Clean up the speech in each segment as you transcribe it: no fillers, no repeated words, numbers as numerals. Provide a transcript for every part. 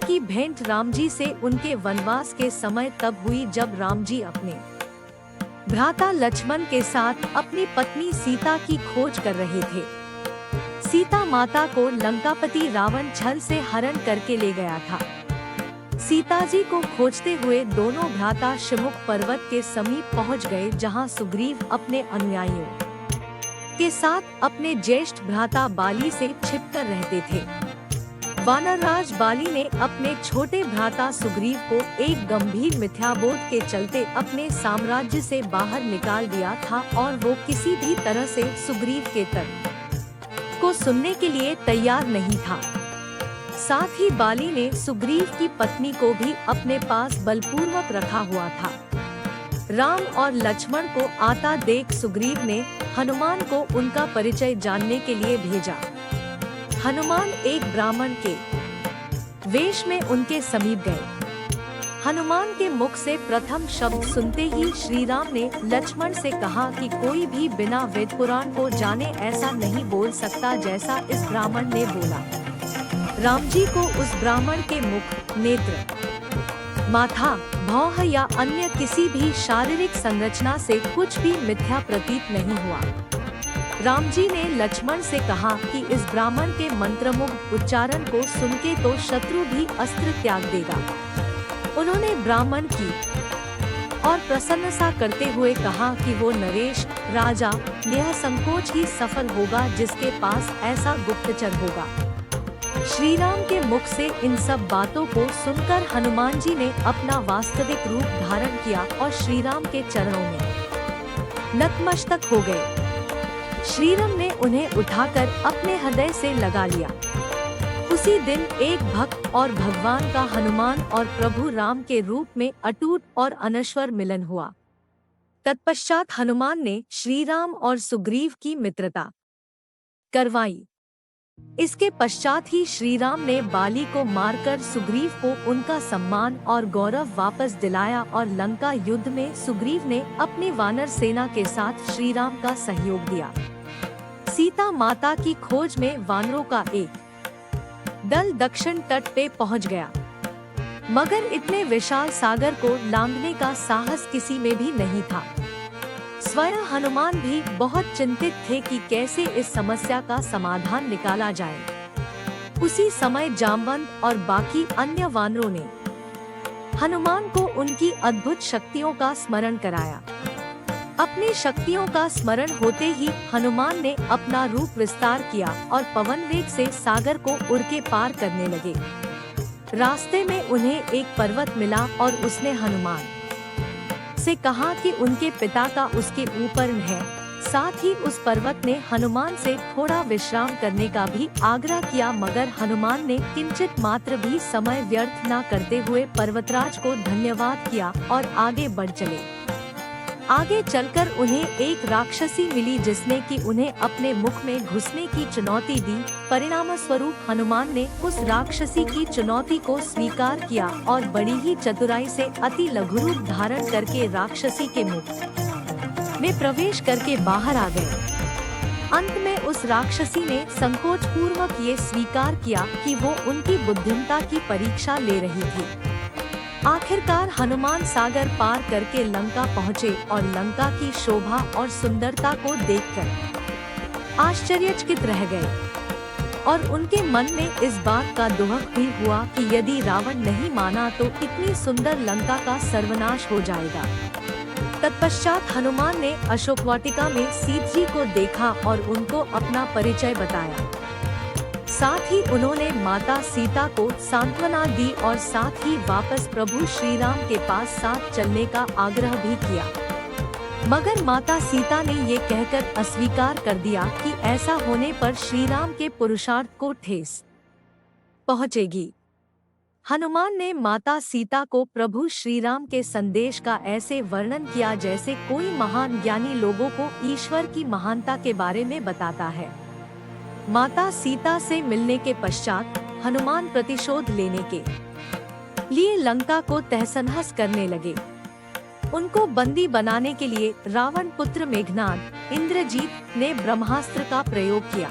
की भेंट राम जी से उनके वनवास के समय तब हुई जब राम जी अपने भ्राता लक्ष्मण के साथ अपनी पत्नी सीता की खोज कर रहे थे। सीता माता को लंकापति रावण छल से हरण करके ले गया था। सीता जी को खोजते हुए दोनों भ्राता शिमुख पर्वत के समीप पहुंच गए, जहां सुग्रीव अपने अनुयायियों के साथ अपने ज्येष्ठ भ्राता बाली से छिपकर रहते थे। वानरराज बाली ने अपने छोटे भ्राता सुग्रीव को एक गंभीर मिथ्याबोध के चलते अपने साम्राज्य से बाहर निकाल दिया था और वो किसी भी तरह से सुग्रीव के तर्क को सुनने के लिए तैयार नहीं था। साथ ही बाली ने सुग्रीव की पत्नी को भी अपने पास बलपूर्वक रखा हुआ था। राम और लक्ष्मण को आता देख सुग्रीव ने हनुमान को उनका परिचय जानने के लिए भेजा। हनुमान एक ब्राह्मण के वेश में उनके समीप गए। हनुमान के मुख से प्रथम शब्द सुनते ही श्री राम ने लक्ष्मण से कहा कि कोई भी बिना वेद पुराण को जाने ऐसा नहीं बोल सकता जैसा इस ब्राह्मण ने बोला। राम जी को उस ब्राह्मण के मुख, नेत्र, माथा, भौह या अन्य किसी भी शारीरिक संरचना से कुछ भी मिथ्या प्रतीत नहीं हुआ। राम जी ने लक्ष्मण से कहा कि इस ब्राह्मण के मंत्रमुग्ध उच्चारण को सुनके तो शत्रु भी अस्त्र त्याग देगा। उन्होंने ब्राह्मण की और प्रसन्नता करते हुए कहा कि वो नरेश राजा यह संकोच ही सफल होगा जिसके पास ऐसा गुप्तचर होगा। श्री राम के मुख से इन सब बातों को सुनकर हनुमान जी ने अपना वास्तविक रूप धारण किया और श्री राम के चरणों में नतमस्तक हो गए। श्री राम ने उन्हें उठाकर अपने हृदय से लगा लिया। उसी दिन एक भक्त और भगवान का हनुमान और प्रभु राम के रूप में अटूट और अनश्वर मिलन हुआ। तत्पश्चात हनुमान ने श्री राम और सुग्रीव की मित्रता करवाई। इसके पश्चात ही श्री राम ने बाली को मारकर सुग्रीव को उनका सम्मान और गौरव वापस दिलाया और लंका युद्ध में सुग्रीव ने अपनी वानर सेना के साथ श्री राम का सहयोग दिया। सीता माता की खोज में वानरों का एक दल दक्षिण तट पे पहुंच गया, मगर इतने विशाल सागर को लांघने का साहस किसी में भी नहीं था। स्वयं हनुमान भी बहुत चिंतित थे कि कैसे इस समस्या का समाधान निकाला जाए। उसी समय जामवंत और बाकी अन्य वानरों ने हनुमान को उनकी अद्भुत शक्तियों का स्मरण कराया। अपनी शक्तियों का स्मरण होते ही हनुमान ने अपना रूप विस्तार किया और पवन वेग से सागर को उड़ के पार करने लगे। रास्ते में उन्हें एक पर्वत मिला और उसने हनुमान से कहा कि उनके पिता का उसके ऊपर है। साथ ही उस पर्वत ने हनुमान से थोड़ा विश्राम करने का भी आग्रह किया, मगर हनुमान ने किंचित मात्र भी समय व्यर्थ न करते हुए पर्वतराज को धन्यवाद किया और आगे बढ़ चले। आगे चलकर उन्हें एक राक्षसी मिली जिसने कि उन्हें अपने मुख में घुसने की चुनौती दी। परिणाम स्वरूप हनुमान ने उस राक्षसी की चुनौती को स्वीकार किया और बड़ी ही चतुराई से अति लघु रूप धारण करके राक्षसी के मुख में प्रवेश करके बाहर आ गए। अंत में उस राक्षसी ने संकोच पूर्वक ये स्वीकार किया कि वो उनकी बुद्धिमत्ता की परीक्षा ले रही थी। आखिरकार हनुमान सागर पार करके लंका पहुँचे और लंका की शोभा और सुंदरता को देखकर आश्चर्यचकित रह गए और उनके मन में इस बात का दुहक भी हुआ कि यदि रावण नहीं माना तो इतनी सुंदर लंका का सर्वनाश हो जाएगा। तत्पश्चात हनुमान ने अशोक वाटिका में सीता जी को देखा और उनको अपना परिचय बताया। साथ ही उन्होंने माता सीता को सांत्वना दी और साथ ही वापस प्रभु श्री राम के पास साथ चलने का आग्रह भी किया, मगर माता सीता ने ये कहकर अस्वीकार कर दिया कि ऐसा होने पर श्री राम के पुरुषार्थ को ठेस पहुँचेगी। हनुमान ने माता सीता को प्रभु श्री राम के संदेश का ऐसे वर्णन किया जैसे कोई महान ज्ञानी लोगों को ईश्वर की महानता के बारे में बताता है। माता सीता से मिलने के पश्चात हनुमान प्रतिशोध लेने के लिए लंका को तहस-नहस करने लगे। उनको बंदी बनाने के लिए रावण पुत्र मेघनाद इंद्रजीत ने ब्रह्मास्त्र का प्रयोग किया।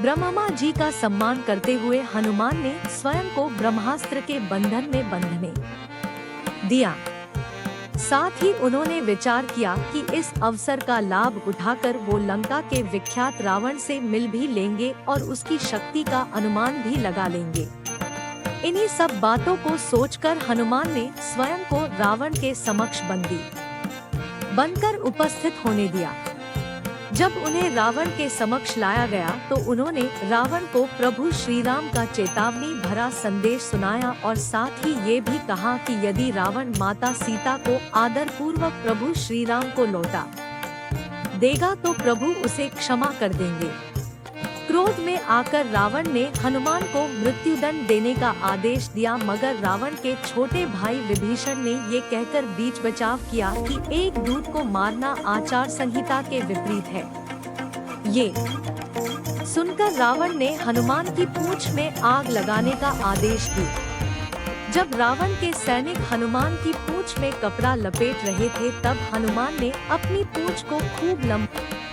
ब्रह्मा जी का सम्मान करते हुए हनुमान ने स्वयं को ब्रह्मास्त्र के बंधन में बंधने दिया। साथ ही उन्होंने विचार किया कि इस अवसर का लाभ उठाकर वो लंका के विख्यात रावण से मिल भी लेंगे और उसकी शक्ति का अनुमान भी लगा लेंगे। इन्हीं सब बातों को सोचकर हनुमान ने स्वयं को रावण के समक्ष बनकर उपस्थित होने दिया। जब उन्हें रावण के समक्ष लाया गया तो उन्होंने रावण को प्रभु श्री राम का चेतावनी भरा संदेश सुनाया और साथ ही ये भी कहा कि यदि रावण माता सीता को आदर पूर्वक प्रभु श्री राम को लौटा देगा तो प्रभु उसे क्षमा कर देंगे। क्रोध में आकर रावण ने हनुमान को मृत्युदंड देने का आदेश दिया, मगर रावण के छोटे भाई विभीषण ने ये कहकर बीच बचाव किया कि एक दूत को मारना आचार संहिता के विपरीत है। ये सुनकर रावण ने हनुमान की पूंछ में आग लगाने का आदेश दिया। जब रावण के सैनिक हनुमान की पूंछ में कपड़ा लपेट रहे थे तब हनुमान ने अपनी पूंछ को खूब लंबा